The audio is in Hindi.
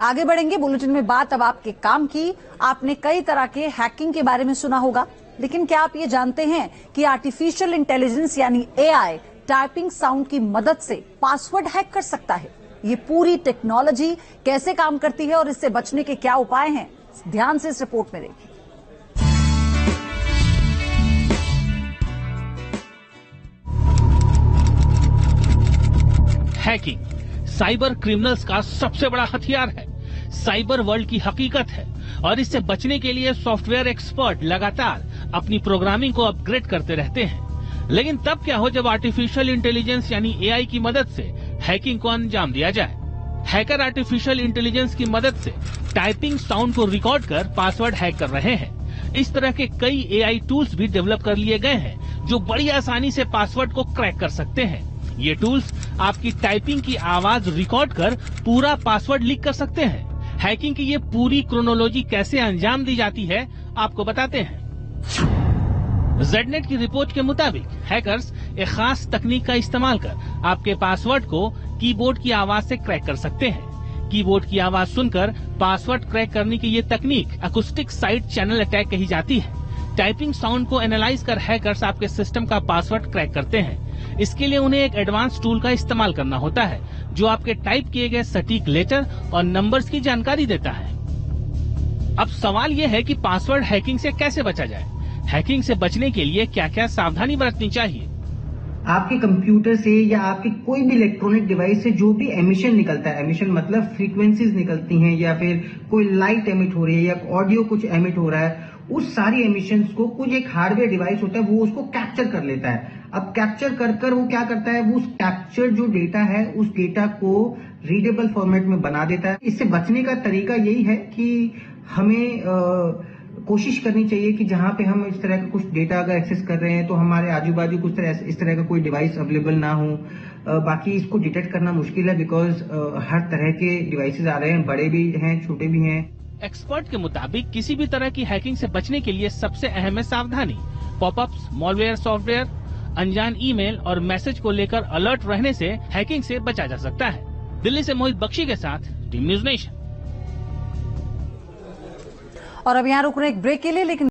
आगे बढ़ेंगे बुलेटिन में बात अब आपके काम की। आपने कई तरह के हैकिंग के बारे में सुना होगा, लेकिन क्या आप ये जानते हैं कि आर्टिफिशियल इंटेलिजेंस यानी एआई टाइपिंग साउंड की मदद से पासवर्ड हैक कर सकता है? ये पूरी टेक्नोलॉजी कैसे काम करती है और इससे बचने के क्या उपाय हैं, ध्यान से इस रिपोर्ट में देखिए। हैकिंग साइबर क्रिमिनल्स का सबसे बड़ा हथियार है, साइबर वर्ल्ड की हकीकत है और इससे बचने के लिए सॉफ्टवेयर एक्सपर्ट लगातार अपनी प्रोग्रामिंग को अपग्रेड करते रहते हैं। लेकिन तब क्या हो जब आर्टिफिशियल इंटेलिजेंस यानी एआई की मदद से हैकिंग को अंजाम दिया जाए। हैकर आर्टिफिशियल इंटेलिजेंस की मदद से टाइपिंग साउंड को रिकॉर्ड कर पासवर्ड हैक कर रहे हैं। इस तरह के कई एआई टूल्स भी डेवलप कर लिए गए हैं जो बड़ी आसानी से पासवर्ड को क्रैक कर सकते हैं। ये टूल्स आपकी टाइपिंग की आवाज रिकॉर्ड कर पूरा पासवर्ड लीक कर सकते हैं। हैकिंग की ये पूरी क्रोनोलॉजी कैसे अंजाम दी जाती है आपको बताते हैं। Znet की रिपोर्ट के मुताबिक हैकर्स एक खास तकनीक का इस्तेमाल कर आपके पासवर्ड को कीबोर्ड की आवाज से क्रैक कर सकते हैं। कीबोर्ड की आवाज सुनकर पासवर्ड क्रैक करने की ये तकनीक अकॉस्टिक साइड चैनल अटैक कही जाती है। टाइपिंग साउंड को एनालाइज कर हैकर्स आपके सिस्टम का पासवर्ड क्रैक करते हैं। इसके लिए उन्हें एक एडवांस टूल का इस्तेमाल करना होता है जो आपके टाइप किए गए सटीक लेटर और नंबर्स की जानकारी देता है। अब सवाल ये है कि पासवर्ड हैकिंग से कैसे बचा जाए। हैकिंग से बचने के लिए क्या क्या सावधानी बरतनी चाहिए। आपके कंप्यूटर से या आपके कोई भी इलेक्ट्रॉनिक डिवाइस से जो भी एमिशन निकलता है, एमिशन मतलब फ्रीक्वेंसीज निकलती हैं या फिर कोई लाइट एमिट हो रही है या ऑडियो कुछ एमिट हो रहा है, उस सारी एमिशंस को कुछ एक हार्डवेयर डिवाइस होता है वो उसको कैप्चर कर लेता है। अब कैप्चर कर वो क्या करता है, वो उस कैप्चर जो डेटा है उस डेटा को रीडेबल फॉर्मेट में बना देता है। इससे बचने का तरीका यही है कि हमें कोशिश करनी चाहिए कि जहां पे हम इस तरह का कुछ डेटा अगर एक्सेस कर रहे हैं तो हमारे आजू बाजू कुछ इस तरह का कोई डिवाइस अवेलेबल ना हो। बाकी इसको डिटेक्ट करना मुश्किल है बिकॉज हर तरह के डिवाइसेस आ रहे हैं, बड़े भी हैं छोटे भी हैं। एक्सपर्ट के मुताबिक किसी भी तरह की हैकिंग से बचने के लिए सबसे अहम है सावधानी। पॉपअप्स, मॉलवेयर सॉफ्टवेयर, अनजान ईमेल और मैसेज को लेकर अलर्ट रहने से हैकिंग से बचा जा सकता है। दिल्ली से मोहित बख्शी के साथ टीम न्यूज नेशन। और अब यहाँ रुक रहे एक ब्रेक के लिए, लेकिन